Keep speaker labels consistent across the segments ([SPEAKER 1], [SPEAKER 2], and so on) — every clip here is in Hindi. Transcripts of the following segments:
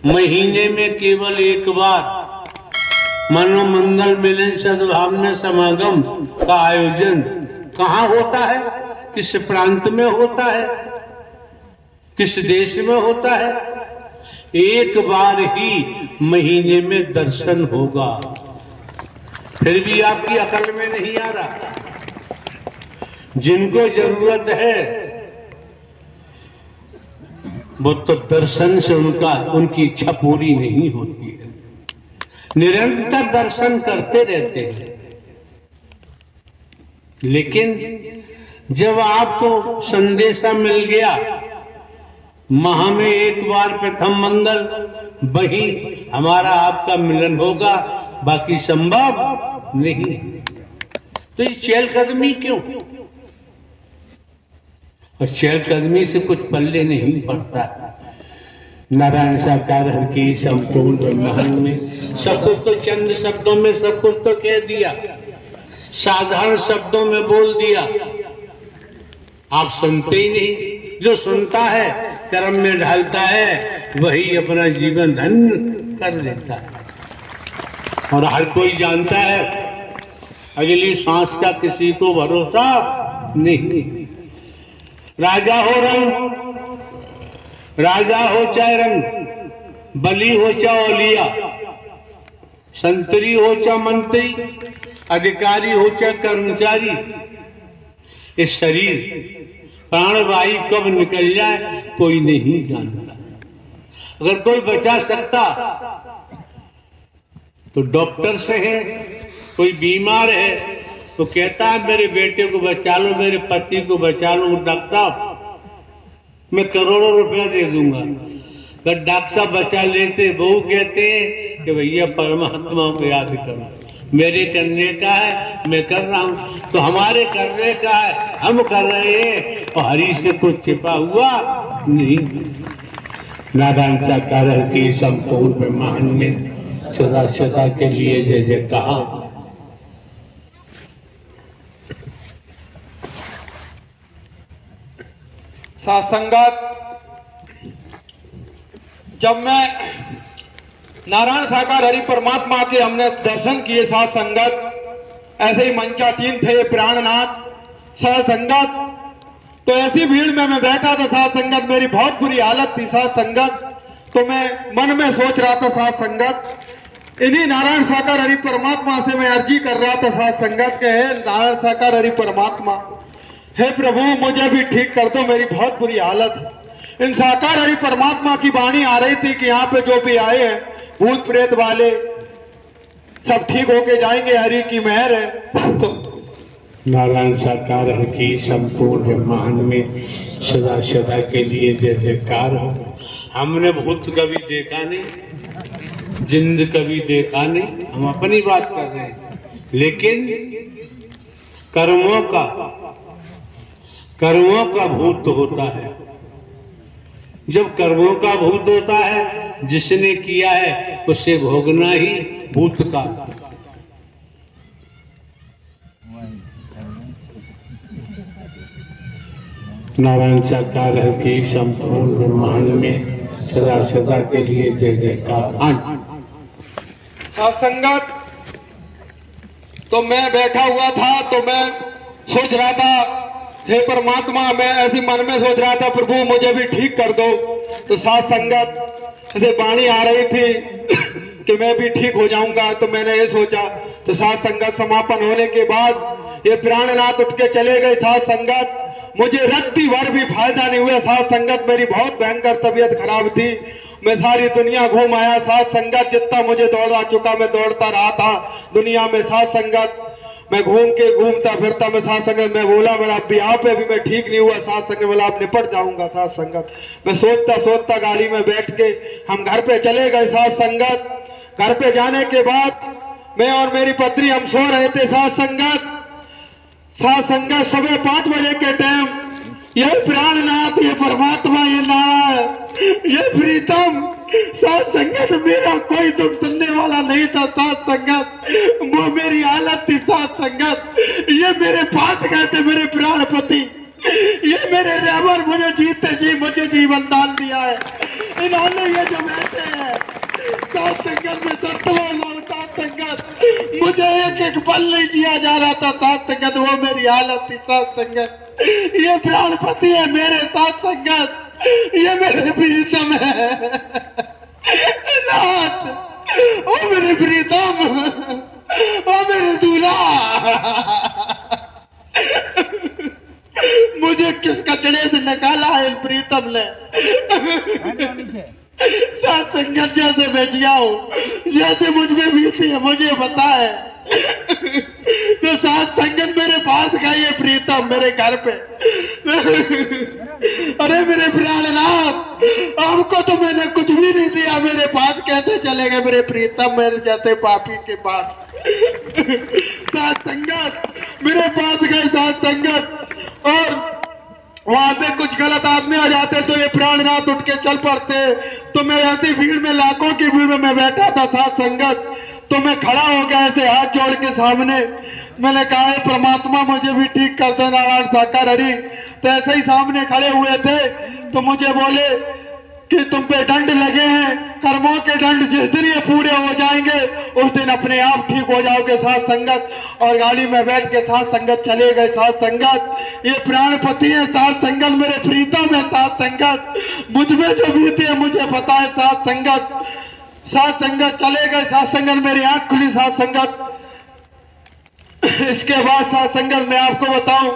[SPEAKER 1] महीने में केवल एक बार मनोमंगल मिलन सद्भावना समागम का आयोजन कहाँ होता है, किस प्रांत में होता है, किस देश में होता है? एक बार ही महीने में दर्शन होगा, फिर भी आपकी अकल में नहीं आ रहा। जिनको जरूरत है वो तो दर्शन से उनकी इच्छा पूरी नहीं होती है, निरंतर दर्शन करते रहते हैं। लेकिन जब आपको संदेशा मिल गया माह में एक बार प्रथम मंगल वही हमारा आपका मिलन होगा, बाकी संभव नहीं, तो ये चहलकदमी क्यों? और चहलकदमी से कुछ पल्ले नहीं पड़ता। नारायण साकार की संपूर्ण ब्रह्मांड में सब कुछ तो चंद शब्दों में सब कुछ तो कह दिया, साधारण शब्दों में बोल दिया, आप सुनते ही नहीं। जो सुनता है कर्म में ढालता है वही अपना जीवन धन्य कर लेता है। और हर कोई जानता है अगली सांस का किसी को भरोसा नहीं। राजा हो रंग, राजा हो चाहे रंग, बली हो चाहे औलिया, संतरी हो चाहे मंत्री, अधिकारी हो चाहे कर्मचारी, इस शरीर प्राणवायु कब निकल जाए कोई नहीं जानता। अगर कोई बचा सकता तो डॉक्टर से है, कोई बीमार है तो कहता है मेरे बेटे को बचा लो, मेरे पति को बचा लो, डॉक्टर साहब मैं करोड़ों रुपया दे दूंगा। अगर डॉक्टर साहब बचा लेते, बहू कहते हैं कि भैया परमात्मा को याद करो, मेरे करने का है मैं कर रहा हूं, तो हमारे करने का है हम कर रहे हैं, और हरि से कुछ छिपा हुआ नहीं। नारायण साकार की संपूर्ण ब्रह्मांड में सदा सदा के लिए जय जयकार।
[SPEAKER 2] साथ संगत, जब मैं नारायण साकार हरि परमात्मा के हमने दर्शन किए साथ संगत, ऐसे ही मंचातीन थे प्राणनाथ साथ संगत, तो ऐसी भीड़ में मैं बैठा था साथ संगत, मेरी बहुत बुरी हालत थी साथ संगत। तो मैं मन में सोच रहा था साथ संगत, इन्हीं नारायण साकार हरि परमात्मा से मैं अर्जी कर रहा था साथ संगत के, हे नारायण साकार हरि परमात्मा, हे प्रभु मुझे भी ठीक कर दो, मेरी बहुत बुरी हालत। इन साकार हरि परमात्मा की वाणी आ रही थी कि यहाँ पे जो भी आए हैं भूत प्रेत वाले सब ठीक होके जाएंगे, हरि की मेहर है। तो
[SPEAKER 1] नारायण साकार की संपूर्ण ब्रह्मांड में सदा सदा के लिए जय जयकार हो। हमने भूत कभी देखा नहीं, जिंद कभी देखा नहीं, हम अपनी बात कर रहे हैं, लेकिन कर्मों का भूत होता है। जब कर्मों का भूत होता है, जिसने किया है उसे भोगना ही भूत का। नारायण साकार की संपूर्ण ब्रह्मांड में सदा सदा के लिए जय जयकार।
[SPEAKER 2] संगत, तो मैं बैठा हुआ था तो मैं सोच रहा था, हे परमात्मा, मैं ऐसी मन में सोच रहा था प्रभु मुझे भी ठीक कर दो। तो साथ संगत ऐसे वाणी आ रही थी कि मैं भी ठीक हो जाऊंगा, तो मैंने ये सोचा। तो साथ संगत समापन होने के बाद ये प्राणनाथ उठ के चले गए साथ संगत, मुझे रत्ती भर भी फायदा नहीं हुआ साथ संगत, मेरी बहुत भयंकर तबीयत खराब थी। मैं सारी दुनिया घूम आया साथ संगत, जितना मुझे दौड़ा चुका मैं दौड़ता रहा था दुनिया में साथ संगत। मैं घूमता फिरता मैं साथ संगत, मैं बोला मेरा यहाँ पे भी मैं ठीक नहीं हुआ साथ संगत, बोला आप निपट जाऊंगा साथ संगत। मैं सोचता गाड़ी में बैठ के हम घर पे चले गए साथ संगत। घर पे जाने के बाद मैं और मेरी पत्नी हम सो रहे थे साथ संगत। सुबह 5 बजे के टाइम ये प्राणनाथ, ये परमात्मा, ये नारायण, ये प्रीतम साथ संगत, मेरा कोई दुख सुनने वाला नहीं था साथ संगत, वो मेरी हालत थी साथ संगत। ये मेरे पास गए थे मेरे प्राणपति, ये मेरे रेवर मुझे जीते जी मुझे जीवन दान दिया है।
[SPEAKER 1] इन्होंने ये जो बैठे हैं सात संगत में 70 लोग, सात संगत मुझे एक एक पल नहीं जिया जा रहा था। सात संगत वो मेरी हालत थी। सात संगत ये प्राणपति है मेरे। सात संगत ये मेरे प्रीतम है। नाथ ओ मेरे प्रीतम, ओ मेरे दूल्हा, मुझे किस कचड़े से निकाला है इन प्रीतम ने। सात संगत जैसे मैं जिया हूं, जैसे मुझ में बीती है मुझे पता है। तो सात संगत मेरे पास गई है प्रीतम मेरे घर पे। अरे मेरे प्राणनाथ, आपको तो मैंने कुछ भी नहीं दिया, मेरे पास कैसे चले गए मेरे प्रीतम मेरे जैसे पापी के पास। सात संगत मेरे पास गए सात संगत, और वहां पे कुछ गलत आदमी आ जाते तो ये प्राणनाथ उठ के चल पड़ते। तो मैं ऐसी भीड़ में, लाखों की भीड़ में मैं बैठा था सात संगत। तो मैं खड़ा हो गया ऐसे हाथ जोड़ के सामने। मैंने कहा है परमात्मा मुझे भी ठीक कर दो नारायण साकार हरि। तो ऐसे ही सामने खड़े हुए थे तो मुझे बोले कि तुम पे दंड लगे हैं, कर्मों के दंड जिस दिन ये पूरे हो जाएंगे उस दिन अपने आप ठीक हो जाओगे सात संगत। और गाड़ी में बैठ के सात संगत चले गए। सात संगत ये प्राणपति है। सात संगत मेरे प्रीतम है। सात संगत मुझ में जो बीती है मुझे पता है। सात संगत, सात संगत चले गए। सात संगत मेरी आंख खुली। सात संगत इसके बाद सात संगत मैं आपको बताऊं,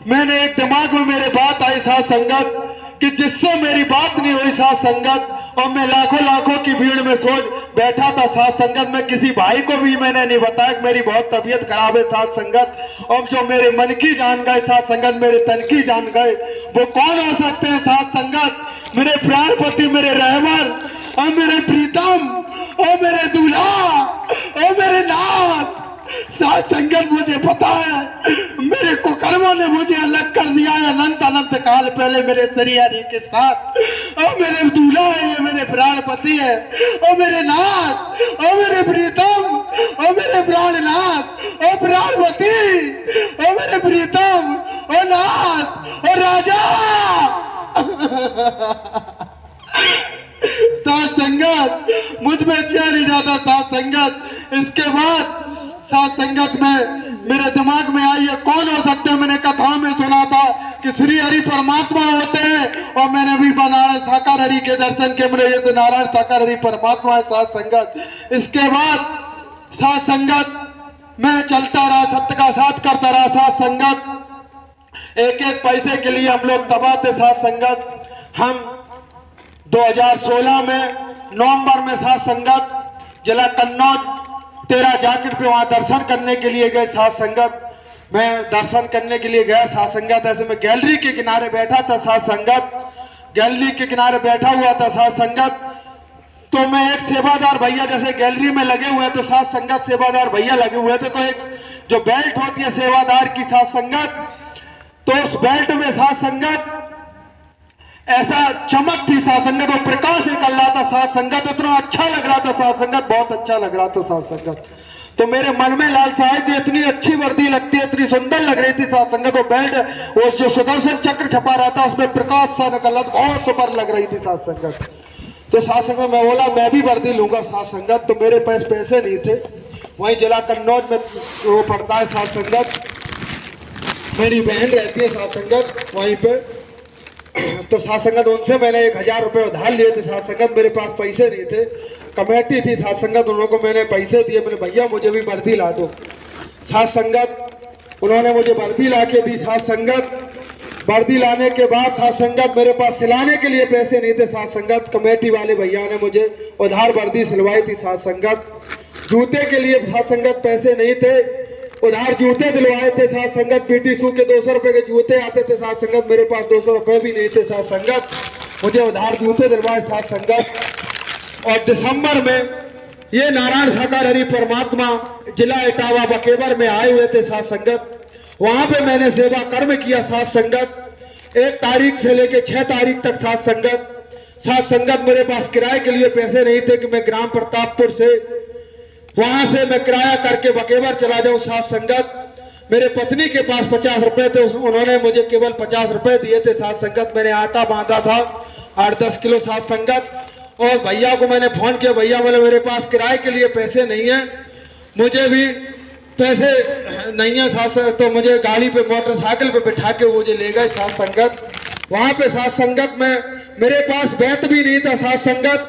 [SPEAKER 1] मैंने एक दिमाग में मेरे बात आई सात संगत कि जिससे मेरी बात नहीं हुई सात संगत, और मैं लाखों लाखों की भीड़ में सोच बैठा था सात संगत। मैं किसी भाई को भी मैंने नहीं बताया कि मेरी बहुत तबीयत खराब है सात संगत। और जो मेरे मन की जान गए सात संगत, मेरे तन की जान गए, वो कौन हो सकते हैं सात संगत? मेरे प्राणपति, मेरे रहबर, और मेरे प्रीतम, और मेरे दूल्हा, और मेरे नाथ। सात संगत मुझे पता है मेरे कुकर्मों ने मुझे अलग कर दिया है अनंत अनंत काल पहले मेरे सरियारी के साथ। और मेरे दूल्हा है, ये मेरे प्राणपति है, और मेरे नाथ, और मेरे प्रीतम, और मेरे प्राणनाथ, और प्राणपति, और मेरे प्रीतम, और नाथ, और राजा। सात संगत मुझ में क्या नहीं जाता सात संगत। इसके बाद सात संगत में मेरे दिमाग में आई है कौन हो सकते हैं। मैंने कथाओं में सुना था कि श्री हरि परमात्मा होते हैं, और मैंने भी नारायण साकार हरि के दर्शन के मेरे ये तो नारायण साकार हरि परमात्मा है सात संगत। इसके बाद सात संगत मैं चलता रहा, सत्य का साथ करता रहा सात संगत। एक एक पैसे के लिए हम लोग तबाह थे सात संगत। हम 2016 में नवंबर में सात संगत जिला कन्नौज 13 जाकिट पे वहां दर्शन करने के लिए गए सात संगत। मैं दर्शन करने के लिए गया सात संगत। ऐसे मैं गैलरी के किनारे बैठा था सात संगत। गैलरी के किनारे बैठा हुआ था सात संगत। तो मैं एक सेवादार भैया, जैसे गैलरी में लगे हुए तो सात संगत सेवादार भैया लगे हुए थे, तो एक जो बेल्ट होती है सेवादार की सात संगत, तो उस बेल्ट में सात संगत ऐसा चमक थी सात संगत, और प्रकाश निकल रहा था सात संगत। इतना अच्छा लग रहा था सात संगत, बहुत अच्छा लग रहा था सात संगत। तो मेरे मन में लालसा है कि इतनी अच्छी वर्दी लगती है, इतनी सुंदर लग रही थी सात संगत। वो बेल्ट, वो जो सुदर्शन चक्र छपा रहा था उसमें प्रकाश सा निकल रहा था, बहुत सुपर लग रही थी सात संगत। तो सात संगत मैं बोला मैं भी वर्दी लूंगा सात संगत। तो मेरे पास पैसे नहीं थे। वहीं जिला कन्नौज में वो पड़ता है सात संगत, मेरी बहन रहती है सात संगत वहीं पे। तो सात संगत उनसे मैंने 1000 रुपए उधार लिए थे सात संगत। मेरे पास पैसे नहीं थे, कमेटी थी सात संगत, उन लोगों को मैंने पैसे दिए। मैंने भैया मुझे भी वर्दी ला दो सात संगत। उन्होंने मुझे वर्दी ला के दी सात संगत। वर्दी लाने के बाद सात संगत मेरे पास सिलाने के लिए पैसे नहीं थे सात संगत। कमेटी वाले भैया ने मुझे उधार वर्दी सिलवाई थी सात संगत। जूते के लिए सात संगत पैसे नहीं थे, उधार जूते दिलवाए थे सात संगत। पीटी शू के 200 रुपए के जूते आते थे सात संगत, मेरे पास 200 रुपए भी नहीं थे सात संगत। मुझे उधार जूते दिलवाए सात संगत। और दिसंबर में ये नारायण साकार हरि परमात्मा जिला इटावा बकेवर में आए हुए थे सात संगत। वहां पे मैंने सेवा कर्म किया सात संगत। 1 तारीख से लेके 6 तारीख तक सात संगत। मेरे पास किराए के लिए पैसे नहीं थे कि मैं ग्राम प्रतापपुर से वहां से मैं किराया करके बकेवर चला जाऊं सात संगत। मेरे पत्नी के पास 50 रुपए थे, उन्होंने मुझे केवल 50 रुपए दिए थे सात संगत। मैंने आटा बांधा था,
[SPEAKER 2] 8-10 किलो साथ संगत। और भैया को मैंने फोन किया, भैया बोले मेरे पास किराए के लिए पैसे नहीं है, मुझे भी पैसे नहीं है साथ, तो मुझे गाड़ी पे मोटरसाइकिल पे बिठा के मुझे ले गए साथ संगत। वहां पे साथ संगत में मेरे पास बैत भी नहीं था साथ संगत,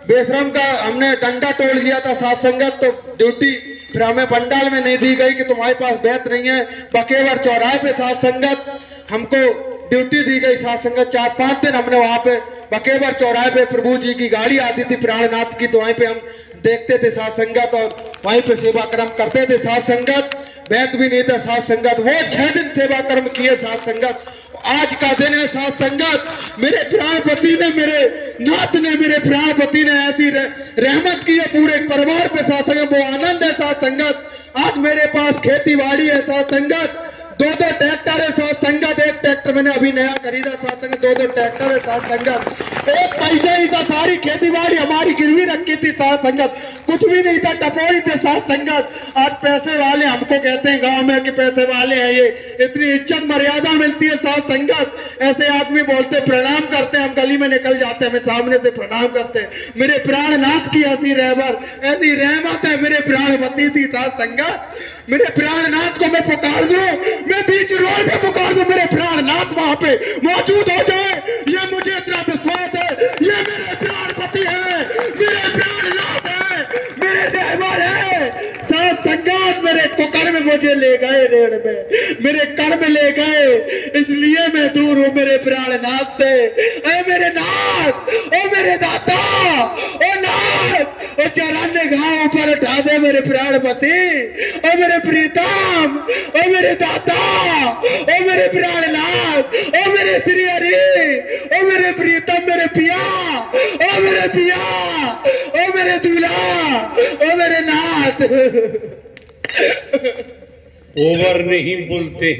[SPEAKER 2] बेशरम का हमने डंडा तोड़ लिया था साथ संगत। तो ड्यूटी फिर हमें पंडाल में नहीं दी गई कि तुम्हारे पास बैत नहीं है। बकेवर चौराहे पे साथ संगत हमको ड्यूटी दी गई साथ संगत। 4-5 दिन हमने वहां पे बकेवर चौराहे पे प्रभु जी की गाड़ी आती थी प्राणनाथ की, तो वहीं पे हम देखते थे साथ संगत और वहीं पे सेवा कर्म करते थे साथ संगत। बैत भी नहीं था साथ संगत। वो 6 दिन सेवा कर्म किए साथ संगत। आज का दिन है साथ संगत, मेरे प्राणपति ने, मेरे नाथ ने, मेरे प्राणपति ने ऐसी रहमत की है पूरे परिवार पे साथ संगत। वो आनंद है साथ संगत। आज मेरे पास खेती बाड़ी है साथ संगत, 2-2 ट्रैक्टर है साथ संगत। एक ट्रैक्टर मैंने अभी नया खरीदा साथ संगत, 2-2 ट्रैक्टर है साथ संगत। एक पैसा ही था, सारी खेती बाड़ी हमारी गिरवी रखी थी साथ संगत, कुछ भी नहीं था, टपोरी थे साथ संगत। आज पैसे वाले हमको कहते हैं गांव में कि पैसे वाले हैं, ये इतनी इज्जत मर्यादा मिलती है साथ संगत। ऐसे आदमी बोलते प्रणाम करते हैं, हम गली में निकल जाते हैं, हमें सामने से प्रणाम करते हैं। मेरे प्राणनाथ की ऐसी रहबर, ऐसी रहमत है मेरे प्राणपति थी साथ संगत। मेरे प्राणनाथ को मैं पुकार दूं, मैं बीच रोड पे पुकार दूं, मेरे प्राणनाथ वहां पे मौजूद हो जाए, ये मुझे इतना विश्वास है। ये मेरे प्राणपति है, मेरे प्राणनाथ है, मेरे रहबर है साथ संगत। मेरे कुकर में मुझे ले गए, रेड़ में मेरे कर्म ले गए, इसलिए मैं दूर हूं मेरे प्राणनाथ से। ऐ मेरे नाथ, ओ मेरे दाता, ओ नाथ, ओ चरण घाव ऊपर उठा दे मेरे प्राणपति, ओ मेरे प्रीतम, ओ मेरे दाता, ओ मेरे प्राणनाथ, ओ मेरे श्री हरि, ओ मेरे प्रीतम, मेरे पिया, ओ मेरे पिया, ओ मेरे दूल्हा, ओ मेरे नाथ।
[SPEAKER 1] ओवर नहीं बोलते,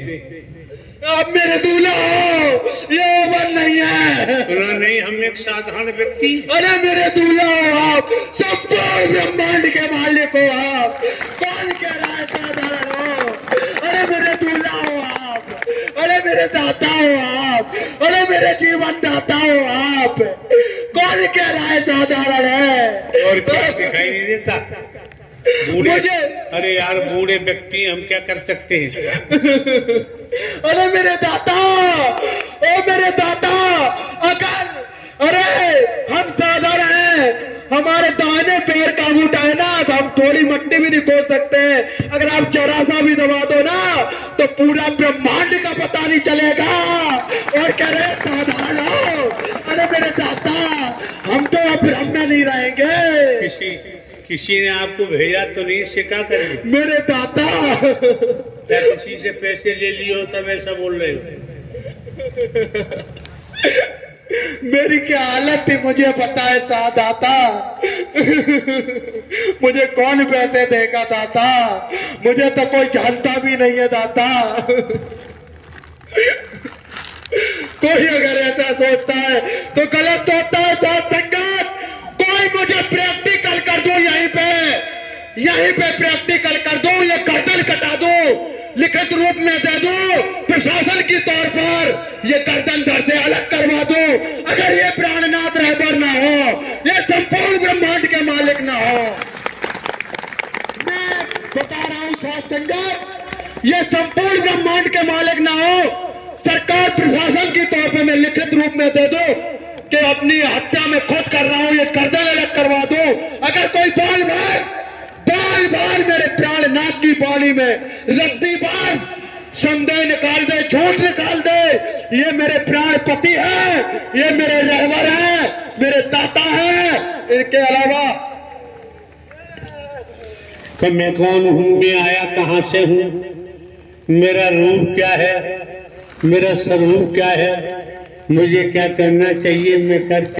[SPEAKER 2] अब मेरे दूल्हा हो, ये ओवर नहीं है।
[SPEAKER 1] नहीं, हम एक साधारण व्यक्ति।
[SPEAKER 2] अरे मेरे दूल्हा हो आप, संपूर्ण ब्रह्मांड के मालिक हो आप, कौन कह रहा है साधारण हो? अरे मेरे दूल्हा हो आप, अरे मेरे दाता हो आप, अरे मेरे जीवन दाता हो आप, कौन कह रहा है साधारण है?
[SPEAKER 1] और क्या दिखाई नहीं देता?
[SPEAKER 2] मुझे
[SPEAKER 1] अरे यार, बूढ़े व्यक्ति हम क्या कर सकते हैं?
[SPEAKER 2] अरे मेरे दाता, ओ मेरे दाता, अगर अरे हम साधारण हैं, हमारे दाहिने पैर का अंगूठा है ना, तो हम थोड़ी मट्टी भी नहीं खोल सकते हैं। अगर आप जरा सा भी दबा दो ना, तो पूरा ब्रह्मांड का पता नहीं चलेगा। और कह रहे साधारण हो? अरे मेरे दाता, हम तो अब ब्रह्म में नहीं रहेंगे।
[SPEAKER 1] किसी ने आपको भेजा तो नहीं, सिखा कर
[SPEAKER 2] मेरे दाता,
[SPEAKER 1] क्या किसी से पैसे ले लिए हो तब ऐसा बोल रहे हो?
[SPEAKER 2] मेरी क्या हालत थी मुझे पता है दाता। मुझे कौन पैसे देगा दाता? मुझे तो कोई जानता भी नहीं है दाता। कोई अगर ऐसा सोचता है तो गलत होता है साथ संगत। कोई मुझे प्रैक्टिकल कर दो, यहीं पे प्रैक्टिकल कर दो, ये गर्दन कटा दो, लिखित रूप में दे दो, प्रशासन के तौर पर ये गर्दन धड़ से अलग करवा दो। अगर ये प्राणनाथ रहबर ना हो, ये संपूर्ण ब्रह्मांड के मालिक ना हो, मैं बता रहा हूं साथ संगत, ये संपूर्ण ब्रह्मांड के मालिक ना हो, सरकार प्रशासन के तौर पर मैं लिखित रूप में दे दो कि अपनी हत्या में खुद कर रहा हूं, ये गर्दन अलग करवा दो। अगर कोई बाल बार मेरे प्राणनाथ की बाणी में रद्दी बार संदेह निकाल दे, झूठ निकाल दे, ये मेरे प्राणपति है, ये मेरे रहबर है, मेरे दाता है। इनके अलावा
[SPEAKER 1] कि मैं कौन हूं, मैं आया कहां से हूं, मेरा रूप क्या है, मेरा स्वरूप क्या है, मुझे क्या करना चाहिए, मैं कर